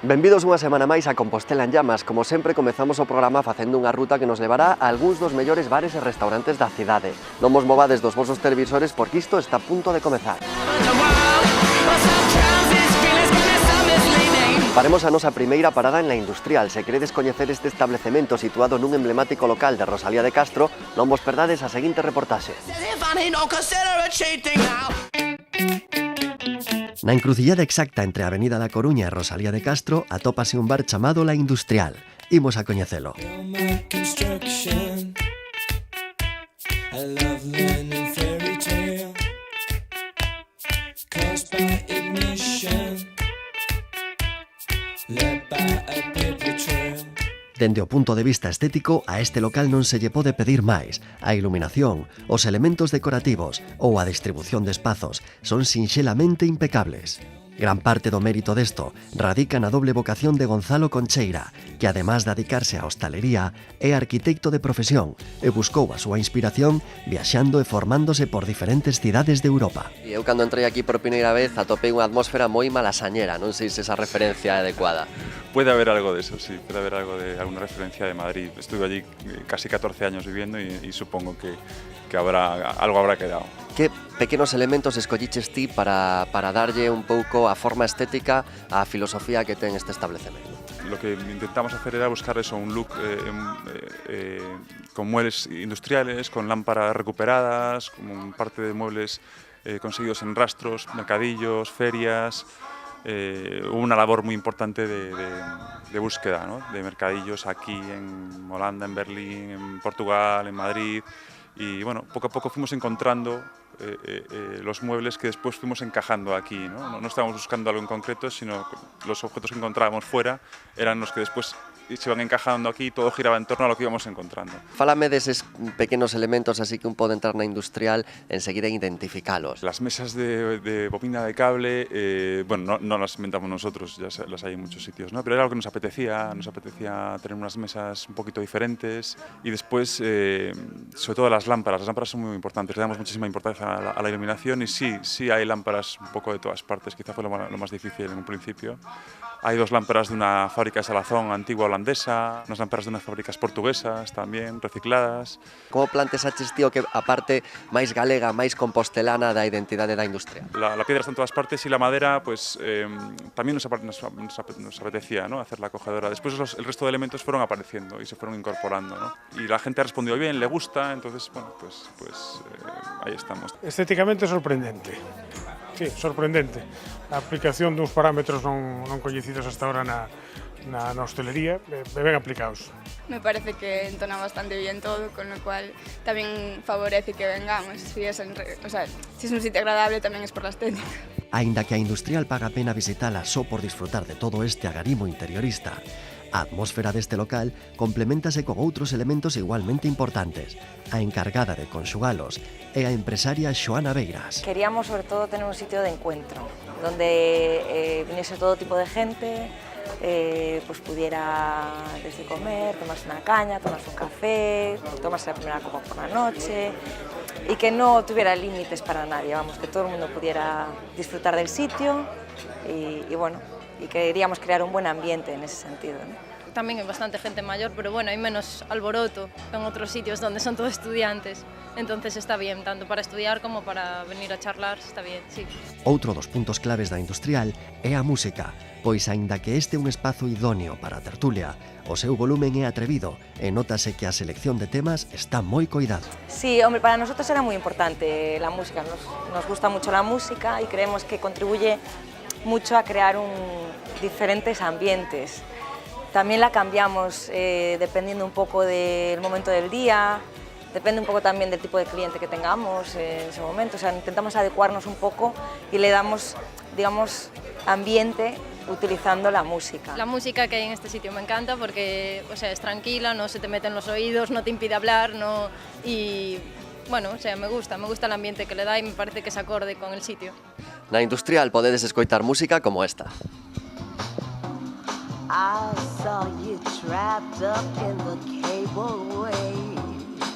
Benvidos unha semana máis a Compostela en Llamas. Como sempre, comezamos o programa facendo unha ruta que nos levará a algúns dos mellores bares e restaurantes da cidade. Non vos movades dos vosos televisores porque isto está a punto de comezar. Faremos a nosa primeira parada en La Industrial. Se queredes coñecer este establecemento situado nun emblemático local de Rosalía de Castro, non vos perdades a seguinte reportaxe. Na encrucillada exacta entre a Avenida da Coruña e Rosalía de Castro atópase un bar chamado La Industrial. Imos a coñecelo. Dende o punto de vista estético, a este local non se lle pode pedir máis. A iluminación, os elementos decorativos ou a distribución de espazos son sinxelamente impecables. Gran parte do mérito desto radica na doble vocación de Gonzalo Concheira, que además de dedicarse á hostalería, é arquitecto de profesión e buscou a súa inspiración viaxando e formándose por diferentes cidades de Europa. E eu cando entrei aquí por primeira vez atopei unha atmósfera moi malasañera, non sei se esa referencia é adecuada. Puede haber algo de eso, sí, puede haber algo de alguna referencia de Madrid. Estuve allí casi 14 años viviendo y supongo que algo habrá quedado. Que pequenos elementos escolliches ti para darlle un pouco a forma estética á filosofía que ten este establecemento? Lo que intentamos hacer era buscar eso, un look con muebles industriales, con lámparas recuperadas, como parte de muebles conseguidos en rastros, mercadillos, ferias. Hubo una labor muy importante de búsqueda, ¿no? De mercadillos aquí en Holanda, en Berlín, en Portugal, en Madrid. Y bueno, poco a poco fuimos encontrando los muebles que después fuimos encajando aquí, ¿no? No estábamos buscando algo en concreto, sino los objetos que encontrábamos fuera eran los que después se iban encajando aquí y todo giraba en torno a lo que íbamos encontrando. Fálame deses pequenos elementos así que un pode entrar na industrial enseguida identificalos. Las mesas de bobina de cable, bueno, no las inventamos nosotros, ya las hay en muchos sitios, ¿no? Pero era algo que nos apetecía tener unas mesas un poquito diferentes y después, sobre todo las lámparas son muy importantes, le damos muchísima importancia a la iluminación y sí hay lámparas un poco de todas partes, quizá fue lo más difícil en un principio. Hay dos lámparas de una fábrica de salazón antigua holandesa, unas lámparas de unas fábricas portuguesas también, recicladas. Como planteaches, tío, que a parte máis galega, máis compostelana da identidade da industria? La piedra está en todas partes y la madera, pues también nos apetecía, ¿no? Hacer la acogedora. Después el resto de elementos fueron apareciendo y se fueron incorporando, ¿no? Y la gente ha respondido bien, le gusta, entonces, bueno, pues ahí estamos. Estéticamente sorprendente. Sí, sorprendente. A aplicación duns parámetros non coñecidos hasta ahora na hostelería, ben aplicados. Me parece que entona bastante bien todo, con lo cual tamén favorece que vengamos. Si es un sitio agradable, tamén es por la estética. Aínda que a industrial paga pena visitala só por disfrutar de todo este agarimo interiorista, a atmósfera deste local complementase con outros elementos igualmente importantes. A encargada de conxugalos é a empresaria Xoana Beiras. Queríamos sobre todo tener un sitio de encuentro, donde viniese todo tipo de gente, pues pudiera desde comer, tomarse una caña, tomarse un café, tomarse la primera copa por la noche y que no tuviera límites para nadie, vamos, que todo el mundo pudiera disfrutar del sitio y bueno, y queríamos crear un buen ambiente en ese sentido, ¿no? También hay bastante gente mayor, pero bueno, hay menos alboroto que en otros sitios donde son todos estudiantes. Entonces está bien, tanto para estudiar como para venir a charlar, está bien, sí. Outro dos puntos claves da industrial é a música, pois aínda que este é un espazo idóneo para a tertulia, o seu volumen é atrevido e notase que a selección de temas está moi coidada. Sí, hombre, para nosotros era muy importante la música, nos gusta mucho la música y creemos que contribuye mucho a crear diferentes ambientes. También la cambiamos dependiendo un poco del momento del día, depende un poco también del tipo de cliente que tengamos en ese momento. O sea, intentamos adecuarnos un poco y le damos, digamos, ambiente utilizando la música. La música que hay en este sitio me encanta porque, o sea, es tranquila, no se te mete en los oídos, no te impide hablar, no, y bueno, o sea, me gusta el ambiente que le da y me parece que es acorde con el sitio. Na industrial podedes escoitar música como esta. I saw you trapped up in the cableway.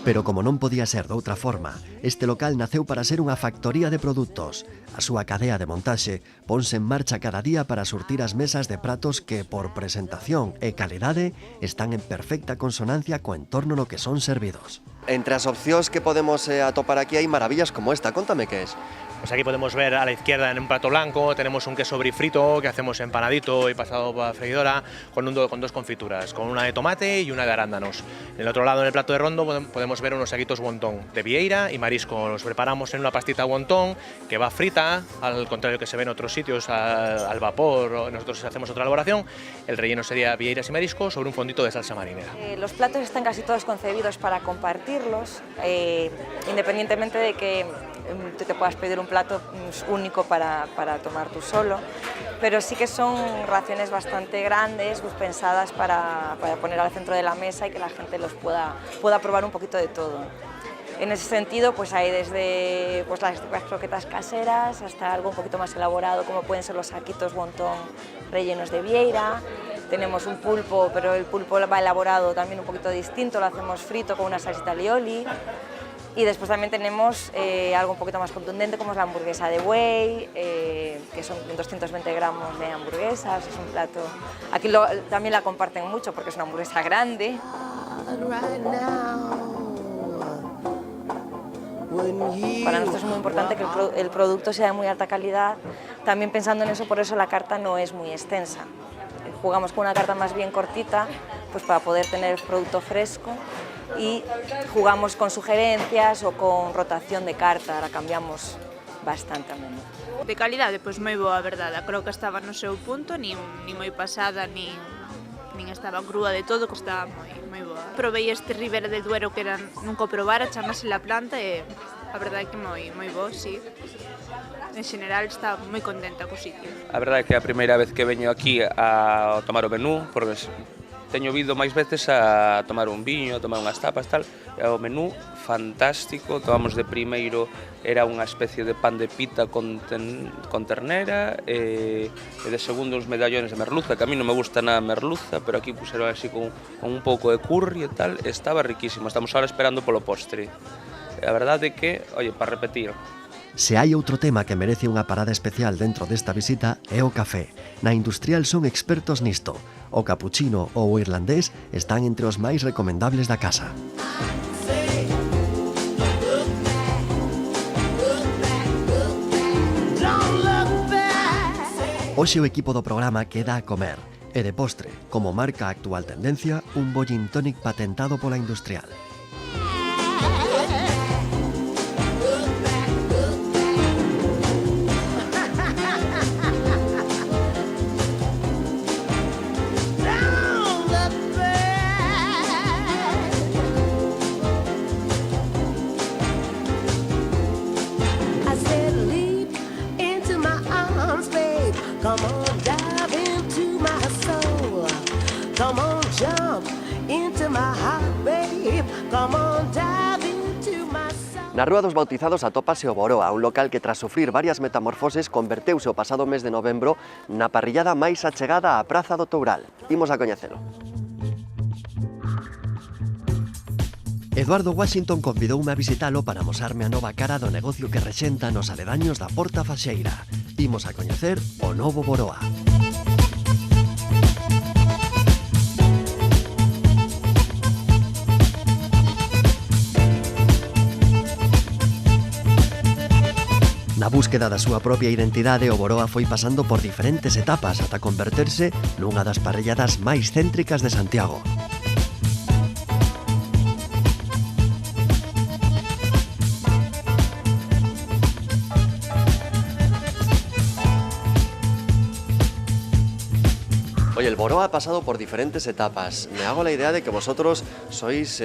Pero como non podía ser doutra forma, este local naceu para ser unha factoría de produtos. A súa cadea de montaxe ponse en marcha cada día para surtir as mesas de pratos que, por presentación e calidade, están en perfecta consonancia co entorno no que son servidos. Entre as opcións que podemos atopar aquí hai maravillas como esta. Contame que es. Pues aquí podemos ver a la izquierda en un plato blanco tenemos un queso brie frito que hacemos empanadito y pasado por la freidora con dos confituras, con una de tomate y una de arándanos. En el otro lado, en el plato de rondo, podemos ver unos saquitos wonton de vieira y marisco. Los preparamos en una pastita wonton que va frita, al contrario que se ve en otros sitios al vapor. Nosotros hacemos otra elaboración. El relleno sería vieiras y marisco sobre un fondito de salsa marinera. Los platos están casi todos concebidos para compartirlos, independientemente de que tú te puedas pedir un plato único para tomar tú solo, pero sí que son raciones bastante grandes, pues pensadas para poner al centro de la mesa y que la gente los pueda probar un poquito de todo. En ese sentido, pues hay desde pues, las croquetas caseras hasta algo un poquito más elaborado, como pueden ser los saquitos wonton rellenos de vieira. Tenemos un pulpo, pero el pulpo va elaborado también un poquito distinto, lo hacemos frito con una salsita alioli. Y después también tenemos algo un poquito más contundente, como es la hamburguesa de buey, que son 220 gramos de hamburguesas. Es un plato... Aquí también la comparten mucho porque es una hamburguesa grande. Para nosotros es muy importante que el producto sea de muy alta calidad. También pensando en eso, por eso la carta no es muy extensa. Jugamos con una carta más bien cortita, pues para poder tener el producto fresco. Y jugamos con sugerencias o con rotación de carta, la cambiamos bastante a menudo. De calidade, pois moi boa, a verdade. Creo que estaba no seu punto, nin moi pasada, nin estaba crúa de todo, que estaba moi boa. Provei este Ribera del Duero que nunca o probara, chamase La Planta e a verdade é que moi bo, sí. En xeral está moi contenta co sitio. A verdade é que é a primeira vez que veño aquí a tomar o menú, porque teño vido máis veces a tomar un viño, a tomar unhas tapas, tal, e o menú fantástico. Tomamos de primeiro, era unha especie de pan de pita con ternera, e de segundo uns medallones de merluza, que a mí non me gusta nada a merluza, pero aquí puseron así con un pouco de curry e tal, estaba riquísimo. Estamos ahora esperando polo postre. A verdade é que, oye, para repetir. Se hai outro tema que merece unha parada especial dentro desta visita é o café. Na Industrial son expertos nisto. O capuchino ou o irlandés están entre os máis recomendables da casa. Hoxe o equipo do programa queda a comer e de postre, como marca a actual tendencia, un bo gin tonic patentado pola Industrial. Na Rúa dos Bautizados atópase o Boroa, un local que tras sufrir varias metamorfoses converteuse o pasado mes de novembro na parrillada máis achegada á Praza do Toural. Imos a coñecelo. Eduardo Washington convidoume a visitalo para amosarme a nova cara do negocio que rexenta nos aledaños da Porta Faxeira. Imos a coñecer o novo Boroa. Na búsqueda da súa propia identidade, o Boroa foi pasando por diferentes etapas ata converterse nunha das parrilladas máis céntricas de Santiago. Oye, el Boroa ha pasado por diferentes etapas. Me hago la idea de que vosotros sois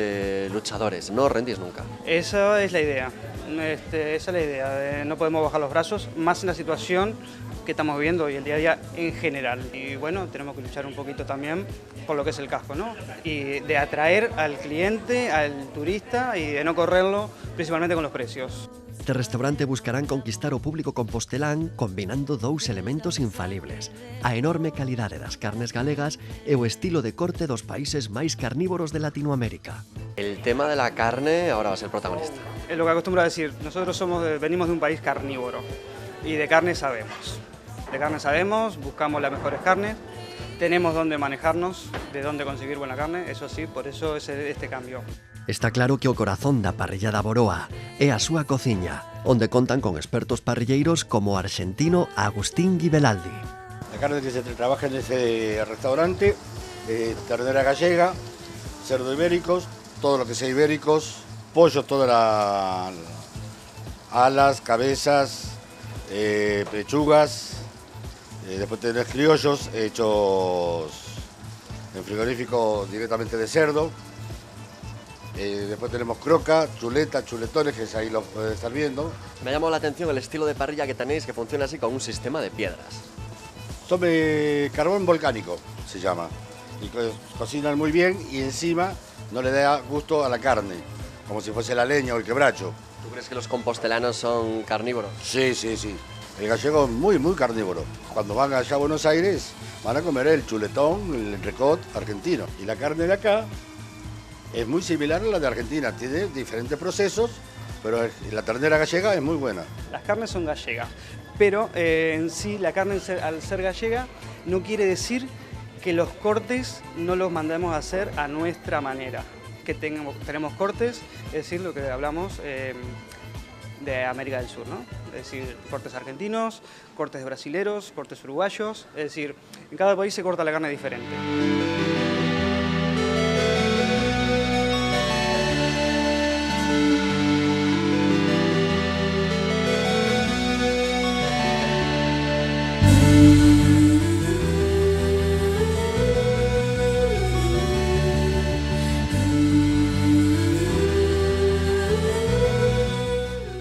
luchadores, no os rendís nunca. Esa es la idea. Esa es la idea. No podemos bajar los brazos, más en la situación que estamos viviendo hoy, el día a día en general. Y bueno, tenemos que luchar un poquito también por lo que es el casco, ¿no? Y de atraer al cliente, al turista y de no correrlo, principalmente con los precios. Neste restaurante buscarán conquistar o público compostelán combinando dous elementos infalibles: a enorme calidade das carnes galegas e o estilo de corte dos países máis carnívoros de Latinoamérica. El tema de la carne ahora va a ser protagonista. Es lo que acostumbro a decir, nosotros venimos de un país carnívoro y de carne sabemos. De carne sabemos, buscamos las mejores carnes, tenemos dónde manejarnos, de dónde conseguir buena carne, eso sí, por eso es este cambio. Está claro que o corazón da parrillada Boroa é a súa cociña, onde contan con expertos parrilleiros como o argentino Agustín Guibelaldi. La carne que se trabaja en ese restaurante, ternera gallega, cerdo ibéricos, todo lo que sea ibéricos, pollo, todas las alas, cabezas, pechugas, después tenés criollos hechos en frigorífico directamente de cerdo. Después tenemos croca, chuleta, chuletones, que es ahí lo puedes estar viendo. Me ha llamado la atención el estilo de parrilla que tenéis, que funciona así con un sistema de piedras. Son carbón volcánico, se llama. Y cocinan muy bien y encima no le da gusto a la carne, como si fuese la leña o el quebracho. ¿Tú crees que los compostelanos son carnívoros? Sí, sí, sí. El gallego es muy, muy carnívoro. Cuando van allá a Buenos Aires, van a comer el chuletón, el entrecot argentino. Y la carne de acá es muy similar a la de Argentina, tiene diferentes procesos, pero la ternera gallega es muy buena. Las carnes son gallegas, pero en sí la carne al ser gallega no quiere decir que los cortes no los mandamos a hacer a nuestra manera. Que tenemos cortes, es decir, lo que hablamos de América del Sur, ¿no? Es decir, cortes argentinos, cortes brasileros, cortes uruguayos, es decir, en cada país se corta la carne diferente.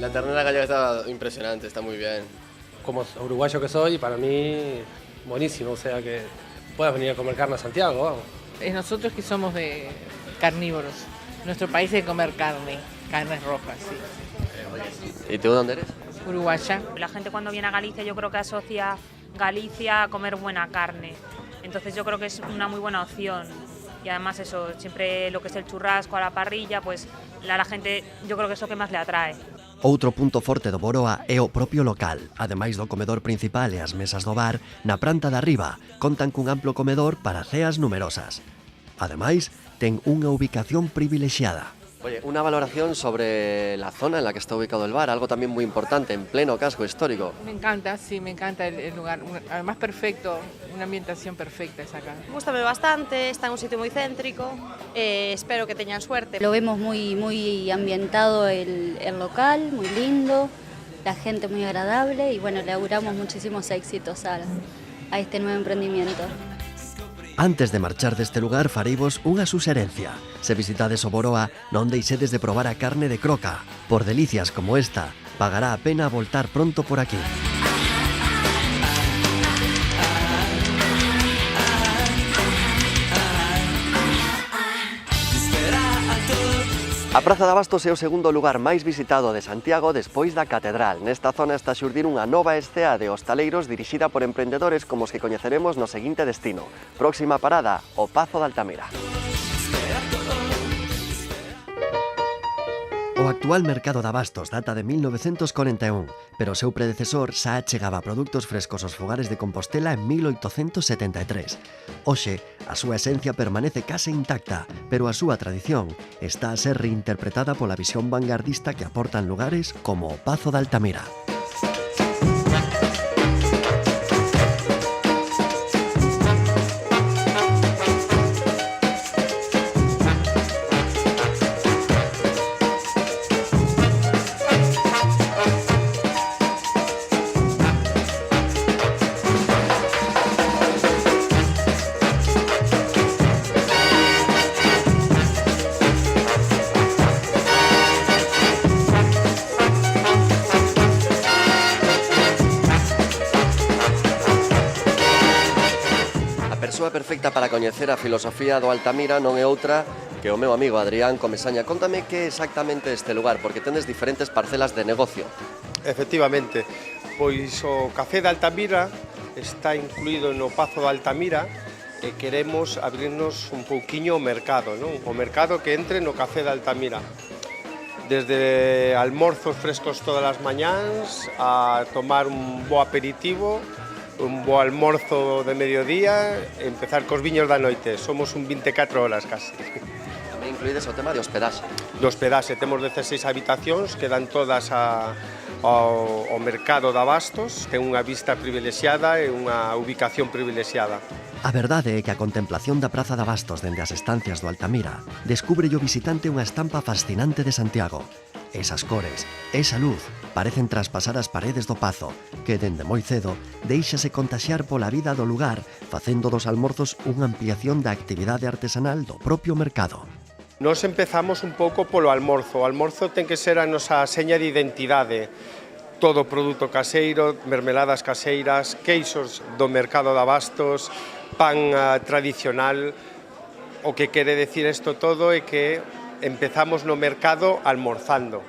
La ternera gallega está impresionante, está muy bien. Como uruguayo que soy, para mí buenísimo, o sea que puedas venir a comer carne a Santiago, vamos. Nosotros que somos de carnívoros, nuestro país es de comer carnes rojas, sí. ¿Y tú dónde eres? Uruguaya. La gente cuando viene a Galicia yo creo que asocia Galicia a comer buena carne, entonces yo creo que es una muy buena opción. Y además eso, siempre lo que es el churrasco a la parrilla, pues a la gente yo creo que es lo que más le atrae. Outro punto forte do Boroa é o propio local. Ademais do comedor principal e as mesas do bar, na planta de arriba contan cun amplo comedor para ceas numerosas. Ademais, ten unha ubicación privilexiada. Oye, una valoración sobre la zona en la que está ubicado el bar, algo también muy importante, en pleno casco histórico. Me encanta, sí, me encanta el lugar. Además perfecto, una ambientación perfecta es acá. Gústame bastante, está en un sitio muy céntrico, espero que tengan suerte. Lo vemos muy ambientado el local, muy lindo, la gente muy agradable y bueno, le auguramos muchísimos éxitos a este nuevo emprendimiento. Antes de marchar deste lugar fareivos unha suxerencia. Se visitades o Boroa, non deixedes de probar a carne de croca. Por delicias como esta, pagará a pena voltar pronto por aquí. A Praza de Abastos é o segundo lugar máis visitado de Santiago despois da Catedral. Nesta zona está a xurdir unha nova escea de hostaleiros dirixida por emprendedores como os que coñeceremos no seguinte destino. Próxima parada, o Pazo de Altamira. O actual mercado de abastos data de 1941, pero o seu predecesor xa achegaba produtos frescos aos fogares de Compostela en 1873. Hoxe, a súa esencia permanece case intacta, pero a súa tradición está a ser reinterpretada pola visión vanguardista que aportan lugares como o Pazo de Altamira. Perfecta para coñecer a filosofía do Altamira non é outra que o meu amigo Adrián Comesaña. Contame que exactamente este lugar, porque tendes diferentes parcelas de negocio. Efectivamente, pois o Café de Altamira está incluído no Pazo de Altamira e queremos abrirnos un pouquiño o mercado, non? O mercado que entre no Café de Altamira. Desde almorzos frescos todas as mañáns a tomar un bo aperitivo, un bo almorzo de mediodía e empezar cos viños da noite. Somos un 24 horas casi. Tamén incluídes o tema de hospedaxe. De hospedaxe, temos 16 habitacións que dan todas ao mercado de abastos, ten unha vista privilexiada e unha ubicación privilexiada. A verdade é que a contemplación da Praza de Abastos dende as estancias do Altamira descubre o visitante unha estampa fascinante de Santiago. Esas cores, esa luz, parecen traspasar as paredes do Pazo, que dende moi cedo deixase contaxiar pola vida do lugar, facendo dos almorzos unha ampliación da actividade artesanal do propio mercado. Nos empezamos un pouco polo almorzo. O almorzo ten que ser a nosa seña de identidade. Todo produto caseiro, mermeladas caseiras, queixos do mercado de abastos, pan tradicional. O que quere decir isto todo é que empezamos no mercado almorzando.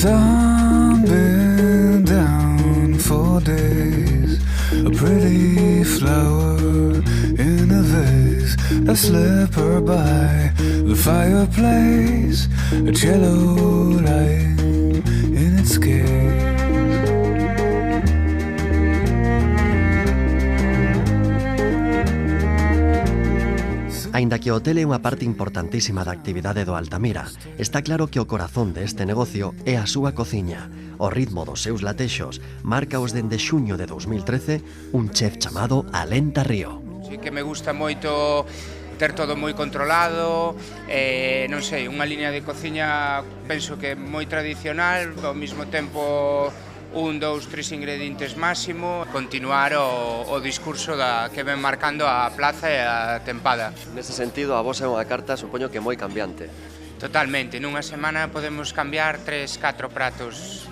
Sun been down for days, a pretty flower in a vase, a slipper by the fireplace, a cello lying in its case. Aínda que o hotel é unha parte importantísima da actividade do Altamira, está claro que o corazón deste negocio é a súa cociña. O ritmo dos seus latexos marcaos dende xuño de 2013 un chef chamado Alenta Río. Sí que me gusta moito ter todo moi controlado, non sei, unha liña de cociña penso que moi tradicional, ao mesmo tempo 1, 2, 3 ingredientes máximo, continuar o discurso que ven marcando a plaza e a tempada. Nese sentido, a vos é unha carta, supoño que moi cambiante. Totalmente, nunha semana podemos cambiar 3, 4 pratos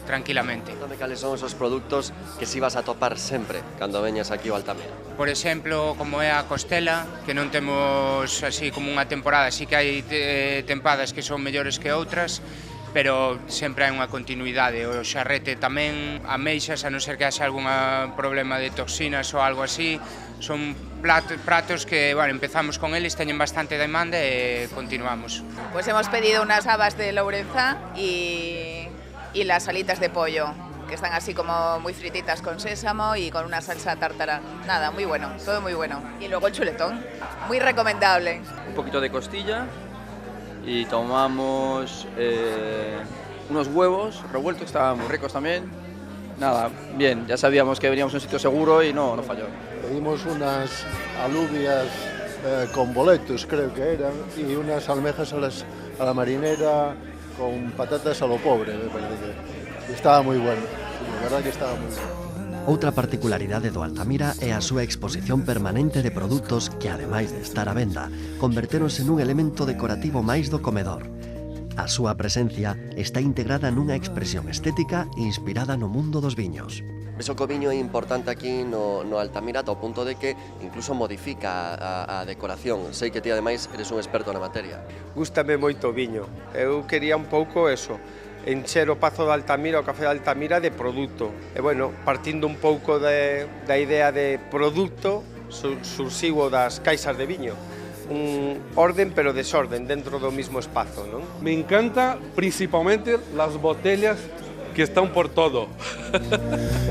tranquilamente. Contame cales son esos produtos que si vas a topar sempre cando veñas aquí ao Altamira. Por exemplo, como é a costela, que non temos así como unha temporada, así que hai tempadas que son mellores que outras, pero sempre hai unha continuidade. O xarrete tamén, ameixas, a non ser que haxa algún problema de toxinas ou algo así, son pratos que, bueno, empezamos con eles, teñen bastante demanda e continuamos. Pues hemos pedido unas habas de Lourenzá y las alitas de pollo, que están así como muy frititas con sésamo y con una salsa tártara. Nada, muy bueno, todo muy bueno. Y luego el chuletón, muy recomendable. Un poquito de costilla y tomamos unos huevos revueltos que estaban muy ricos también. Nada, bien, ya sabíamos que veníamos a un sitio seguro y no falló. Pedimos unas alubias con boletos, creo que eran, y unas almejas a la marinera con patatas a lo pobre, me parece. Estaba moi bueno, la verdad que estaba moi bueno. Outra particularidade do Altamira é a súa exposición permanente de produtos que, ademais de estar á venda, convertéronse nun elemento decorativo máis do comedor. A súa presencia está integrada nunha expresión estética inspirada no mundo dos viños. Ves o que o viño é importante aquí no Altamira ao punto de que incluso modifica a decoración. Sei que ti ademais eres un experto na materia. Gústame moito o viño. Eu quería un pouco eso, encher o Pazo de Altamira, o Café de Altamira de produto. E bueno, partindo un pouco da idea de produto, surxiu das caixas de viño. Un orden pero desorden dentro do mismo espazo, non? Me encanta principalmente las botellas que están por todo.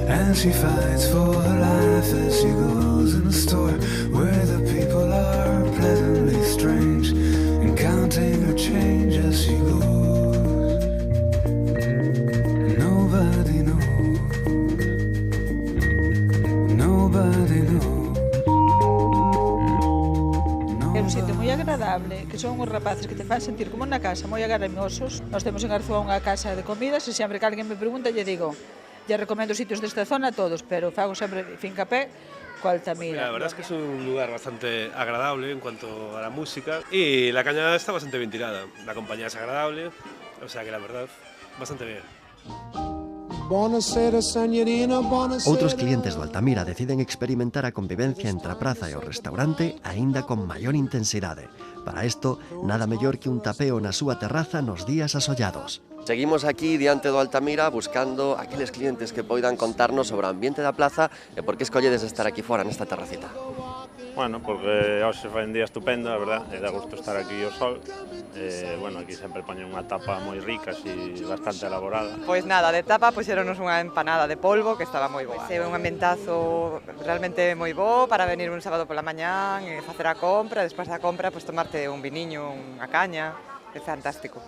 And she fights for her life as she goes in a store where the people are pleasantly strange and counting her change as she goes. Nobody knows. Nobody knows. É un sitio moi agradable, que son os rapaces que te fan sentir como na casa, moi agarimosos. Nós temos en Arzúa unha casa de comidas e sempre que alguén me pregunta, lle digo, lle recomendo sitios desta zona a todos, pero fago sempre fincapé Altamira. La verdad es que es un lugar bastante agradable en cuanto a la música y la cañada está bastante bien tirada. La compañía es agradable, o sea que la verdad, bastante bien. Outros clientes do Altamira deciden experimentar a convivencia entre a praza e o restaurante aínda con maior intensidade. Para isto, nada mellor que un tapeo na súa terraza nos días asollados. Seguimos aquí diante do Altamira buscando aqueles clientes que poidan contarnos sobre o ambiente da plaza e por que escolledes estar aquí fora nesta terracita. Bueno, porque hoxe fai un día estupendo, a verdad, e dá gusto estar aquí ao sol. Bueno, aquí sempre poñen unha tapa moi rica e bastante elaborada. Pois nada, de tapa puxeronos unha empanada de polvo que estaba moi boa. É un ambientazo realmente moi bo para venir un sábado pola mañán e facer a compra, despois da compra, pois tomarte un viniño, unha caña, é fantástico.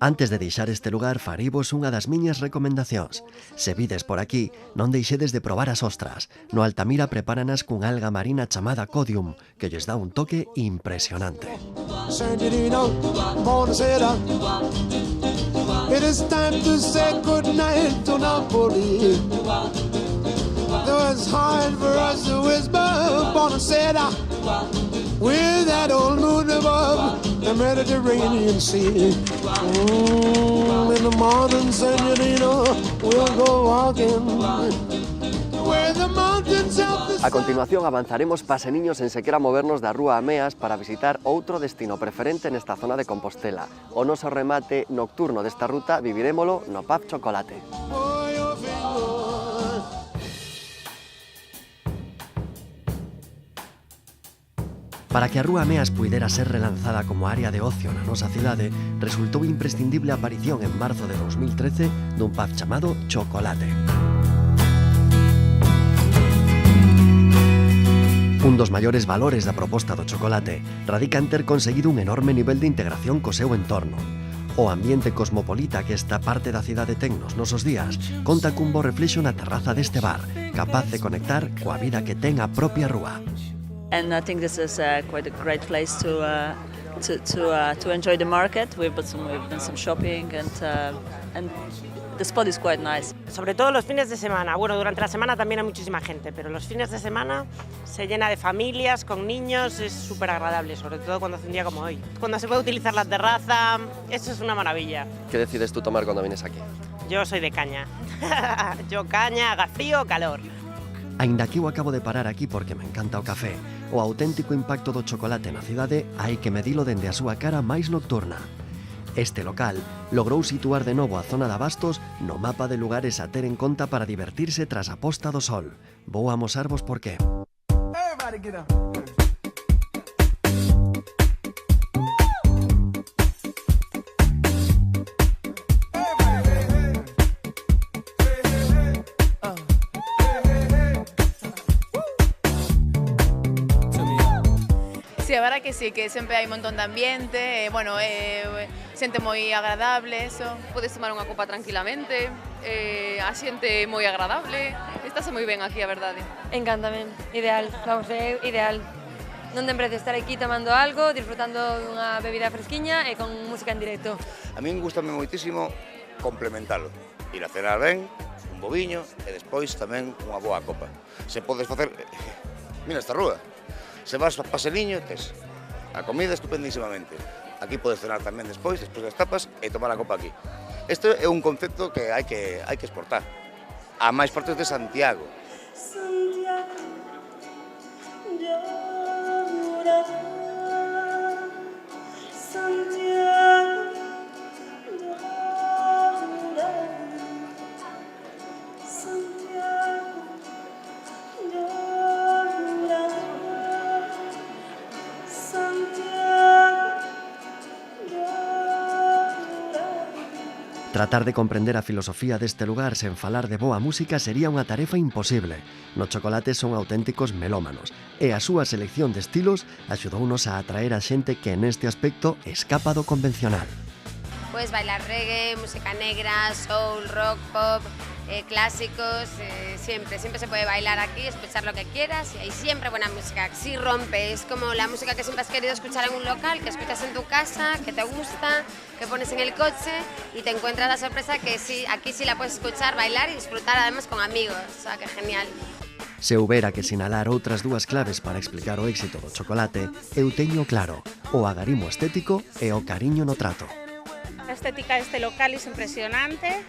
Antes de deixar este lugar, farivos unha das miñas recomendacións. Se vides por aquí, non deixedes de probar as ostras. No Altamira prepáranas cun alga marina chamada Codium, que lles dá un toque impresionante. It is time to say goodnight to Napoli. Though it's hard for us to whisper, Bonacera, with that old moon above the Mediterranean Sea. In the morning, señorino, we'll go walking where the mountains of the... A continuación avanzaremos paseniños en sequera movernos da Rúa Ameas para visitar outro destino preferente nesta zona de Compostela. O noso remate nocturno desta ruta vivirémolo no Pub Chocolate. Para que a Rúa Ameas puidera ser relanzada como área de ocio na nosa cidade, resultou imprescindible a aparición en marzo de 2013 dun pub chamado Chocolate. Un dos maiores valores da proposta do Chocolate radica en ter conseguido un enorme nivel de integración co seu entorno. O ambiente cosmopolita que esta parte da cidade ten nos nosos días conta cun bo reflexo na terraza deste bar, capaz de conectar coa vida que ten a propia rúa. And I think this is quite a great place to enjoy the market. We've done some shopping and the spot is quite nice. Sobre todo los fines de semana. Bueno, durante la semana también hay muchísima gente, pero los fines de semana se llena de familias, con niños, es súper agradable, sobre todo cuando hace un día como hoy. Cuando se puede utilizar la terraza, eso es una maravilla. ¿Qué decides tú tomar cuando vienes aquí? Yo soy de caña. Yo caña, haga frío o calor. Aínda que eu acabo de parar aquí porque me encanta o café, o auténtico impacto do chocolate na cidade hai que medilo dende a súa cara máis nocturna. Este local logrou situar de novo a zona de Abastos no mapa de lugares a ter en conta para divertirse tras a posta do sol. Vou amosarvos por qué. Sí, a verdad que sí, que sempre hai un montón de ambiente, bueno, xente moi agradable, eso. Podes tomar unha copa tranquilamente, a xente moi agradable, estáse moi ben aquí, a verdade. Encántame, ideal, vamos, é ideal. Non ten precio estar aquí tomando algo, disfrutando dunha bebida fresquiña e con música en directo. A min gustame moitísimo complementalo, ir a cenar ben, un boviño e despois tamén unha boa copa. Se podes facer, mira esta rúa, se vas a paseliño, tes a comida estupendísimamente. Aquí podes cenar tamén despois das tapas e tomar a copa aquí. Isto é un concepto que hai que exportar a máis partes de Santiago. Tratar de comprender a filosofía deste lugar sen falar de boa música sería unha tarefa imposible. No Chocolate son auténticos melómanos e a súa selección de estilos axudounos a atraer a xente que neste aspecto escapa do convencional. Puedes bailar reggae, música negra, soul, rock, pop, clásicos, siempre se puede bailar aquí, escuchar lo que quieras y hay siempre buena música. Sí rompe, es como la música que siempre has querido escuchar en un local, que escuchas en tu casa, que te gusta, que pones en el coche y te encuentras la sorpresa que sí, aquí sí la puedes escuchar, bailar y disfrutar además con amigos, o sea, que genial. Se houbera que sinalar outras dúas claves para explicar o éxito do chocolate, eu teño claro: o agarimo estético e o cariño no trato. La estética de este local es impresionante.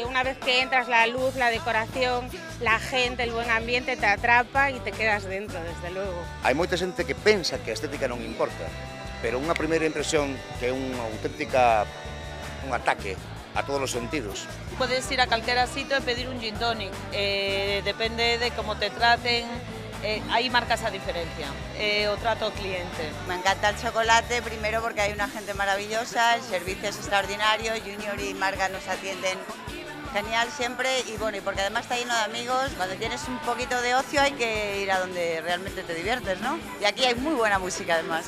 Una vez que entras, la luz, la decoración, la gente, el buen ambiente te atrapa y te quedas dentro, desde luego. Hai moita xente que pensa que a estética non importa, pero unha primeira impresión que é un ataque a todos os sentidos. Puedes ir a calquera sitio e pedir un gin tonic, depende de cómo te traten, ahí marcas a diferencia, o trato ao cliente. Me encanta el chocolate, primero porque hay una gente maravillosa, el servicio es extraordinario, Junior y Marga nos atienden genial siempre y bueno, y porque además está lleno de amigos, cuando tienes un poquito de ocio hay que ir a donde realmente te diviertes, ¿no? Y aquí hay muy buena música además.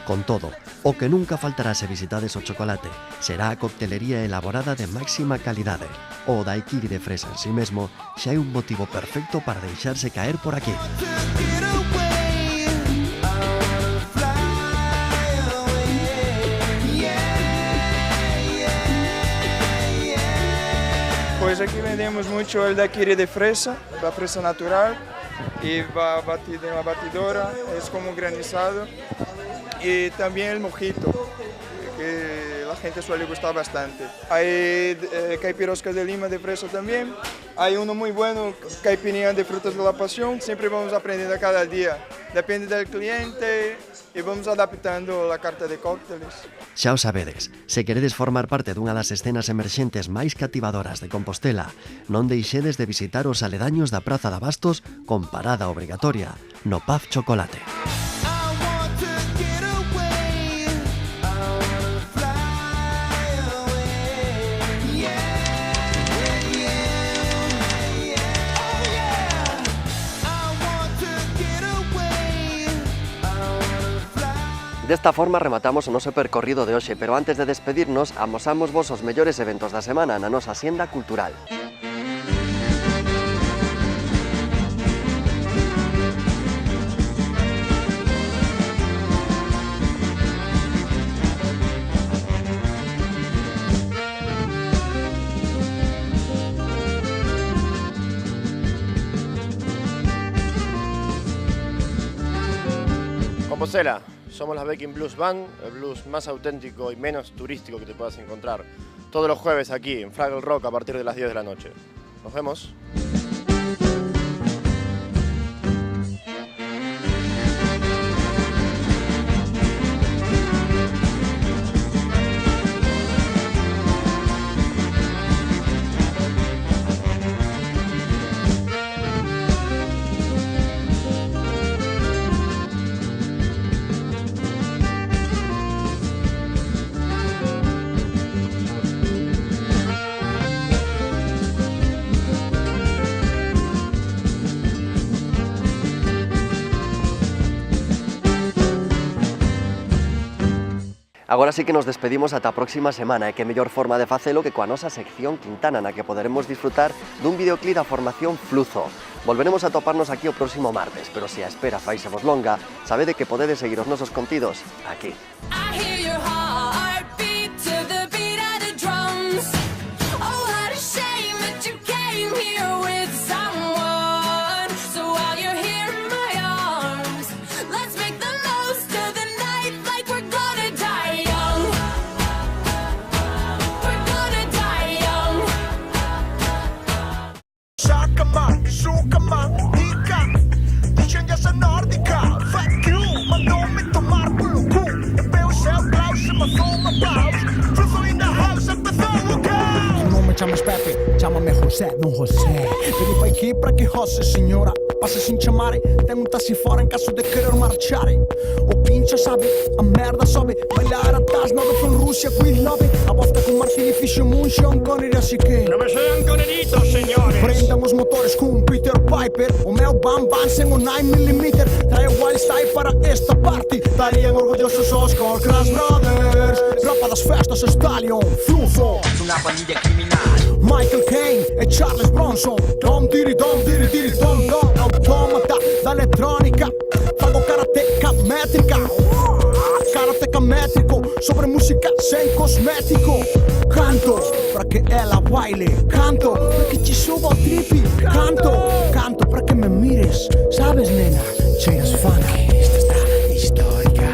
Con todo, o que nunca faltará se visitades o chocolate será a coctelería elaborada de máxima calidade. O daiquiri de fresa en sí mesmo xa é un motivo perfecto para deixarse caer por aquí. Pues aquí vendemos mucho el daiquiri de fresa, la fresa natural, y va batido en la batidora, es como granizado. Y también el mojito, que la gente suele gustar bastante. Hay caipiroscas de lima de fresa también. Hay uno muy bueno, caipirinha de frutas de la pasión. Siempre vamos aprendiendo cada día. Depende del cliente y vamos adaptando la carta de cócteles. Xa o sabedes, se queredes formar parte dunha das escenas emerxentes máis cativadoras de Compostela, non deixedes de visitar os aledaños da Praza de Abastos con parada obrigatoria no Pub Chocolate. Desta forma rematamos o noso percorrido de hoxe, pero antes de despedirnos, amosamos vos os mellores eventos da semana na nosa Hacienda Cultural. Compostela. Somos la Baking Blues Band, el blues más auténtico y menos turístico que te puedas encontrar. Todos los jueves aquí en Fraggle Rock a partir de las 10 de la noche. Nos vemos. Agora sí que nos despedimos ata a próxima semana e que mellor forma de facelo que coa nosa sección Quintana na que poderemos disfrutar dun videoclip da formación Fluzo. Volveremos a toparnos aquí o próximo martes, pero se a espera faise vos longa, sabede que podedes seguir os nosos contidos aquí. Chiamami José, non José. Vedi fai chi pra chi José, signora. Passa sin chiamare, ten un tassi fora in caso de querer marciare. O pincha, sabe, a merda sobe. Bailar atrás, nove con Russia, qui love. A volta con martini, fiscio, muncio, ancora así que. Non me sei anconedito, signore. Prendam os motores con Peter Piper. O meu bam bam sen un 9mm. Trae wild style para esta party. Estarían orgullosos os Crash Brothers. Ropa das festas, Stallion, Fluzo. Una pandilla criminal. Michael Caine e Charles Bronson. Dom diri dom diri diri dom dom. Automata da elettronica. Fago karateca métrica. Karateca métrico. Sobre música sem cosmético. Canto pra che ela baile. Canto perché ci subo trippy. Canto para que me mires. Sabes, nena, cheiras funky. Esta está histórica.